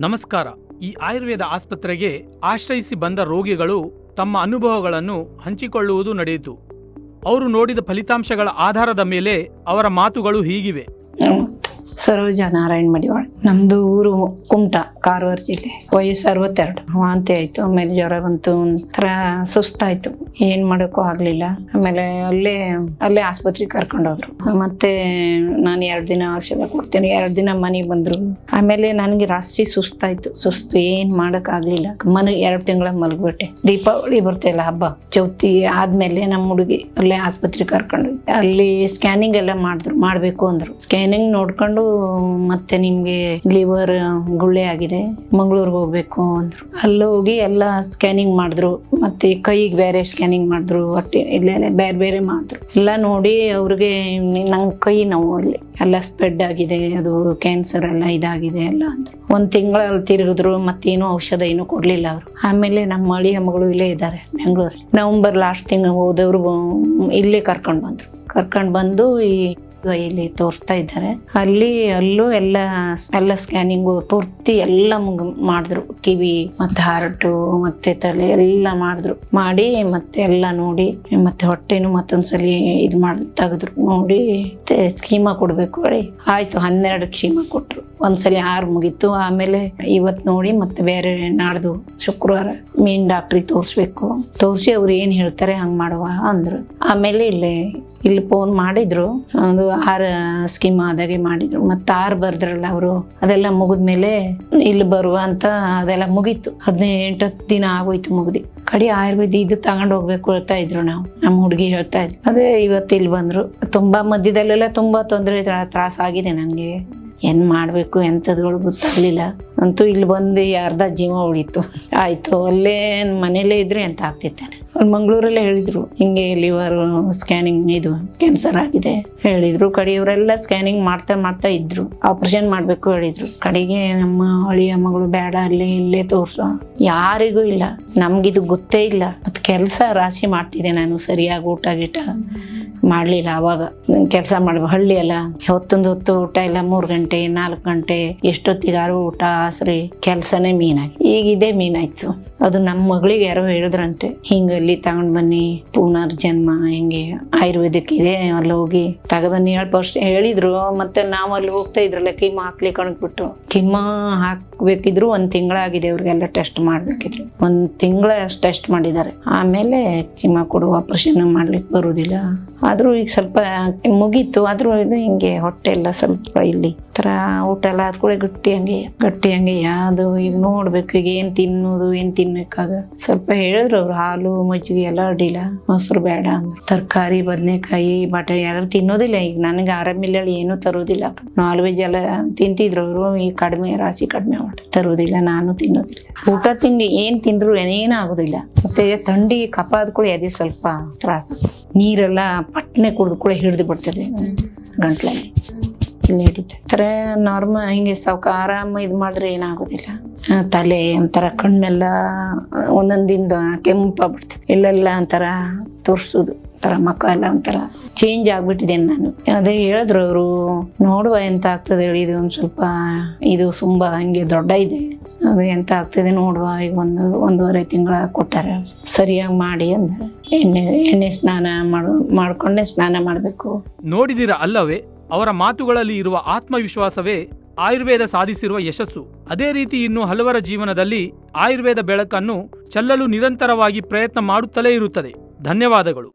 ನಮಸ್ಕಾರ. ಈ ಆಯುರ್ವೇದ ಆಸ್ಪತ್ರೆಗೆ ಆಶ್ರಯಿಸಿ ಬಂದ ರೋಗಿಗಳು ತಮ್ಮ ಅನುಭವಗಳನ್ನು ಹಂಚಿಕೊಳ್ಳುವುದು ನಡೆಯಿತು. ಅವರು ನೋಡಿದ ಫಲಿತಾಂಶಗಳ ಆಧಾರದ ಮೇಲೆ ಅವರ ಮಾತುಗಳು ಹೀಗಿವೆ. ಸರೋಜಾ ನಾರಾಯಣ್ ಮಡಿವಾಳ. ನಮ್ದು ಊರು ಕುಮಟಾ, ಕಾರವಾರ ಜಿಲ್ಲೆ. ವಯಸ್ಸು 62. ವಾಂತಿ ಆಯ್ತು, ಆಮೇಲೆ ಜ್ವರ ಬಂತು, ಒಂಥರ ಸುಸ್ತಾಯ್ತು, ಏನ್ ಮಾಡೋಕ್ಕೂ ಆಗ್ಲಿಲ್ಲ. ಆಮೇಲೆ ಅಲ್ಲೇ ಆಸ್ಪತ್ರೆಗೆ ಕರ್ಕೊಂಡೋದ್ರು. ಮತ್ತೆ ನಾನು 2 ದಿನ ಔಷಧ ಕೊಡ್ತೇನೆ, 2 ದಿನ ಮನೆಗೆ ಬಂದ್ರು. ಆಮೇಲೆ ನನಗೆ ರಾತ್ರಿ ಸುಸ್ತು ಏನ್ ಮಾಡಕ್ ಆಗ್ಲಿಲ್ಲ. 2 ತಿಂಗಳ ಮಲಗ್ಬಿಟ್ಟೆ. ದೀಪಾವಳಿ ಬರ್ತಿಲ್ಲ, ಹಬ್ಬ ಚೌತಿ ಆದ್ಮೇಲೆ ನಮ್ಮ ಹುಡುಗಿ ಅಲ್ಲೇ ಆಸ್ಪತ್ರೆಗೆ ಕರ್ಕೊಂಡು ಅಲ್ಲಿ ಸ್ಕ್ಯಾನಿಂಗ್ ಎಲ್ಲ ಮಾಡ್ಬೇಕು ಅಂದ್ರು. ಸ್ಕ್ಯಾನಿಂಗ್ ನೋಡ್ಕೊಂಡು ಮತ್ತೆ ನಿಮ್ಗೆ ಲಿವರ್ ಗುಳ್ಳೆ ಆಗಿದೆ, ಮಂಗಳೂರಿಗೆ ಹೋಗ್ಬೇಕು ಅಂದ್ರು. ಅಲ್ಲಿ ಹೋಗಿ ಎಲ್ಲ ಸ್ಕ್ಯಾನಿಂಗ್ ಮಾಡಿದ್ರು. ಮತ್ತೆ ಕೈಗೆ ಬೇರೆ ಸ್ಕ್ಯಾನಿಂಗ್ ಮಾಡಿದ್ರು, ಹೊಟ್ಟೆ ಇಲ್ಲೆಲ್ಲ ಬೇರೆ ಮಾಡಿದ್ರು. ಎಲ್ಲ ನೋಡಿ ಅವ್ರಿಗೆ ನಂಗೆ ಕೈ ನೋವು ಅಲ್ಲಿ ಎಲ್ಲ ಸ್ಪ್ರೆಡ್ ಆಗಿದೆ, ಅದು ಕ್ಯಾನ್ಸರ್ ಎಲ್ಲ ಇದಾಗಿದೆ ಎಲ್ಲ ಅಂದ್ರು. 1 ತಿಂಗಳಲ್ಲಿ ತಿರುಗಿದ್ರು, ಮತ್ತೇನು ಔಷಧ ಏನು ಕೊಡ್ಲಿಲ್ಲ ಅವರು. ಆಮೇಲೆ ನಮ್ಮ ಅಳಿಯ ಮಗಳು ಇಲ್ಲೇ ಇದ್ದಾರೆ ಬೆಂಗಳೂರಲ್ಲಿ. ನವೆಂಬರ್ ಲಾಸ್ಟ್ ತಿಂಗಳು ಹೋದವ್ರು ಇಲ್ಲೇ ಕರ್ಕೊಂಡು ಬಂದು ಇಲ್ಲಿ ತೋರಿಸ್ತಾ ಇದ್ದಾರೆ. ಅಲ್ಲೂ ಎಲ್ಲ ಸ್ಕ್ಯಾನಿಂಗು ಪೂರ್ತಿ ಎಲ್ಲ ಮಾಡಿದ್ರು. ಕಿವಿ ಮತ್ತೆ ಹಾರ್ಟು ಮತ್ತೆ ತಲೆ ಎಲ್ಲ ಮಾಡಿ ಮತ್ತೆ ಎಲ್ಲ ನೋಡಿ, ಮತ್ತೆ ಹೊಟ್ಟೆನು ಮತ್ತೊಂದ್ಸಲಿ ತೆಗೆದ್ರು. ನೋಡಿ ಸ್ಕೀಮಾ ಕೊಡ್ಬೇಕು ಆಯ್ತು. 12 ಸ್ಕೀಮಾ ಕೊಟ್ರು. ಒಂದ್ಸಲಿ 6 ಮುಗೀತು. ಆಮೇಲೆ ಇವತ್ತು ನೋಡಿ ಮತ್ತೆ ಬೇರೆ ನಾಡ್ದು ಶುಕ್ರವಾರ ಮೇನ್ ಡಾಕ್ಟ್ರಿಗೆ ತೋರಿಸಿ ಅವ್ರು ಏನ್ ಹೇಳ್ತಾರೆ ಹಂಗ್ ಮಾಡುವ ಅಂದ್ರು. ಆಮೇಲೆ ಇಲ್ಲಿ ಫೋನ್ ಮಾಡಿದ್ರು. ಒಂದು 6 ಸ್ಕೀಮ್ ಆದಾಗೆ ಮಾಡಿದ್ರು. ಮತ್ತೆ 6 ಬರ್ದ್ರಲ್ಲ ಅವರು, ಅದೆಲ್ಲ ಮುಗಿದ್ಮೇಲೆ ಇಲ್ಲಿ ಬರುವ ಅಂತ ಅದೆಲ್ಲ ಮುಗೀತು. 18 ದಿನ ಆಗೋಯ್ತು ಮುಗ್ದಿ. ಕಡೆ ಆಯುರ್ವೇದ ಇದು ತಗೊಂಡ್ ಹೋಗ್ಬೇಕು ಹೇಳ್ತಾ ಇದ್ರು. ನಮ್ಮ ಹುಡುಗಿ ಹೇಳ್ತಾ ಇದ್ರು. ಅದೇ ಇವತ್ತು ಇಲ್ಲಿ ಬಂದ್ರು. ತುಂಬಾ ಮಧ್ಯದಲ್ಲೆಲ್ಲ ತುಂಬಾ ತೊಂದರೆ ತ್ರಾಸ ಆಗಿದೆ ನನ್ಗೆ. ಏನ್ ಮಾಡ್ಬೇಕು ಎಂತದ್ಗಳು ಗೊತ್ತಾಗ್ಲಿಲ್ಲ. ಅಂತೂ ಇಲ್ಲಿ ಬಂದು ಅರ್ಧ ಜೀವ ಉಳಿತು. ಆಯ್ತು, ಅಲ್ಲೇ ಮನೇಲೇ ಇದ್ರೆ ಎಂತ ಆಗ್ತಿತ್ತಾನೆ. ಅವ್ರು ಮಂಗಳೂರಲ್ಲೇ ಹೇಳಿದ್ರು, ಹಿಂಗೆ ಲಿವರ್ ಸ್ಕ್ಯಾನಿಂಗ್ ಇದು ಕ್ಯಾನ್ಸರ್ ಆಗಿದೆ ಹೇಳಿದ್ರು. ಕಡೆಯವರೆಲ್ಲ ಸ್ಕ್ಯಾನಿಂಗ್ ಮಾಡ್ತಾ ಇದ್ರು. ಆಪರೇಷನ್ ಮಾಡ್ಬೇಕು ಹೇಳಿದ್ರು. ಕಡೆಗೆ ನಮ್ಮ ಅಳಿಯ ಮಗಳು ಬೇಡ, ಇಲ್ಲೇ ತೋರ್ಸು. ಯಾರಿಗೂ ಇಲ್ಲ, ನಮ್ಗಿದು ಗೊತ್ತೇ ಇಲ್ಲ. ಮತ್ತೆ ಕೆಲಸ ರಾಶಿ ಮಾಡ್ತಿದ್ದೆ ನಾನು, ಸರಿಯಾಗಿ ಊಟ ಗೀಟ ಮಾಡ್ಲಿಲ್ಲ. ಅವಾಗ ಕೆಲಸ ಮಾಡ್ಬೇಕು, ಹಳ್ಳಿ ಅಲ್ಲ, ಹೊತ್ತು ಊಟ ಇಲ್ಲ. 3 ಗಂಟೆ 4 ಗಂಟೆ ಎಷ್ಟೊತ್ತಿಗಾರು ಊಟ ಆಸ್ರಿ, ಕೆಲ್ಸನೇ ಮೀನಾಗಿ. ಈಗ ಇದೇ ಮೀನಾಯ್ತು. ಅದು ನಮ್ಮ ಮಗಳಿಗೆ ಯಾರೋ ಹೇಳಿದ್ರಂತೆ, ಹಿಂಗಲ್ಲಿ ತಗೊಂಡ್ ಬನ್ನಿ ಪುನರ್ಜನ್ಮ ಹಿಂಗೆ ಆಯುರ್ವೇದಕ್ಕೆ ಇದೆ, ಅಲ್ಲಿ ಹೋಗಿ ತಗೊಬನ್ನಿ ಹೇಳಿದ್ರು. ಮತ್ತೆ ನಾವ್ ಅಲ್ಲಿ ಹೋಗ್ತಾ ಇದ್ರಲ್ಲ, ಕಿಮ್ಮ ಹಾಕ್ಲಿಕ್ಕೆ ಅನ್ಬಿಟ್ಟು ಕಿಮ್ಮ ಹಾಕ್ಬೇಕಿದ್ರು. 1 ತಿಂಗಳಾಗಿದೆ ಅವ್ರಿಗೆಲ್ಲ ಟೆಸ್ಟ್ ಮಾಡ್ಬೇಕಿದ್ರು. 1 ತಿಂಗಳ ಟೆಸ್ಟ್ ಮಾಡಿದ್ದಾರೆ. ಆಮೇಲೆ ಕಿಮ್ಮ ಕೊಡು, ಆಪರೇಷನ್ ಮಾಡ್ಲಿಕ್ಕೆ ಬರುದಿಲ್ಲ. ಆದ್ರೂ ಈಗ ಸ್ವಲ್ಪ ಮುಗೀತು. ಆದ್ರೂ ಇದು ಹಿಂಗೆ ಹೊಟ್ಟೆ ಎಲ್ಲ ಸ್ವಲ್ಪ ಇಲ್ಲಿ ತರ ಊಟ ಎಲ್ಲ ಆದ್ ಕೂಡ ಗಟ್ಟಿ ಹಂಗೆ ಯಾವ್ದು ಈಗ ನೋಡ್ಬೇಕು. ಈಗ ಏನ್ ತಿನ್ನೋದು ಏನ್ ತಿನ್ಬೇಕಾಗ ಸ್ವಲ್ಪ ಹೇಳಿದ್ರು ಅವ್ರು. ಹಾಲು ಮಜ್ಜಿಗೆ ಎಲ್ಲ ಅಡ್ಡಿಲ್ಲ, ಮೊಸರು ಬೇಡ ಅಂದ್ರು. ತರಕಾರಿ ಬದನೆಕಾಯಿ ಬಟಾಣಿ ಯಾರು ತಿನ್ನೋದಿಲ್ಲ. ಈಗ ನನಗೆ ಆರಾಮಿಲ್ಲ, ಏನು ತರೋದಿಲ್ಲ. ನಾನ್ ವೆಜ್ ಎಲ್ಲ ತಿಂತಿದ್ರು ಅವರು. ಈಗ ರಾಶಿ ಕಡಿಮೆ ತರೋದಿಲ್ಲ, ನಾನು ತಿನ್ನೋದಿಲ್ಲ. ಊಟ ತಿಂಡಿ ಏನ್ ತಿಂದ್ರು ಏನಾಗೋದಿಲ್ಲ. ಮತ್ತೆ ಥಂಡಿ ಕಫ ಆದ್ ಕೂಡ ಅದೇ ಸ್ವಲ್ಪ ತ್ರಾಸ. ನೀರೆಲ್ಲ ಪಟ್ನೆ ಕುಡ್ದು ಕೂಡ ಹಿಡಿದು ಬಿಡ್ತದೆ ಗಂಟ್ಲಲ್ಲಿ, ಇಲ್ಲಿ ಹಿಡಿತ. ನಾರ್ಮಲ್ ಹಿಂಗೆ ಸಾವ್ಕ ಆರಾಮ ಮಾಡಿದ್ರೆ ಏನಾಗೋದಿಲ್ಲ. ತಲೆ ಒಂಥರ ಕಣ್ಣೆಲ್ಲ ಒಂದೊಂದಿಂದ ಕೆಂಪಾಗ್ಬಿಡ್ತದೆ. ಇಲ್ಲೆಲ್ಲ ಒಂಥರ ತೋರ್ಸುದು, ಒಂಥರ ಮಕ್ಕ ಎಲ್ಲ ಒಂಥರ ಚೇಂಜ್ ಆಗ್ಬಿಟ್ಟಿದ್ದೇನೆ ನಾನು. ಅದೇ ಹೇಳಿದ್ರು ಅವರು, ನೋಡುವ ಎಂತ ಆಗ್ತದೆ ಹೇಳಿ. ಇದು ಒಂದ್ ಸ್ವಲ್ಪ ಇದು ತುಂಬಾ ಹಂಗೆ ದೊಡ್ಡ ಇದೆ, ಅದು ಎಂತ ಆಗ್ತದೆ ನೋಡುವ. ಈಗ 1.5 ತಿಂಗಳ ಕೊಟ್ಟಾರೆ, ಸರಿಯಾಗಿ ಮಾಡಿ ಅಂದ್ರೆ ಎಣ್ಣೆ ಸ್ನಾನ ಮಾಡ್ಕೊಂಡೆ ಸ್ನಾನ ಮಾಡ್ಬೇಕು. ನೋಡಿದಿರ ಅಲ್ಲವೇ, ಅವರ ಮಾತುಗಳಲ್ಲಿ ಇರುವ ಆತ್ಮವಿಶ್ವಾಸವೇ ಆಯುರ್ವೇದ ಸಾಧಿಸಿರುವ ಯಶಸ್ಸು. ಅದೇ ರೀತಿ ಇನ್ನು ಹಲವರ ಜೀವನದಲ್ಲಿ ಆಯುರ್ವೇದ ಬೆಳಕನ್ನು ಚೆಲ್ಲಲು ನಿರಂತರವಾಗಿ ಪ್ರಯತ್ನ ಮಾಡುತ್ತಲೇ ಇರುತ್ತದೆ. ಧನ್ಯವಾದಗಳು.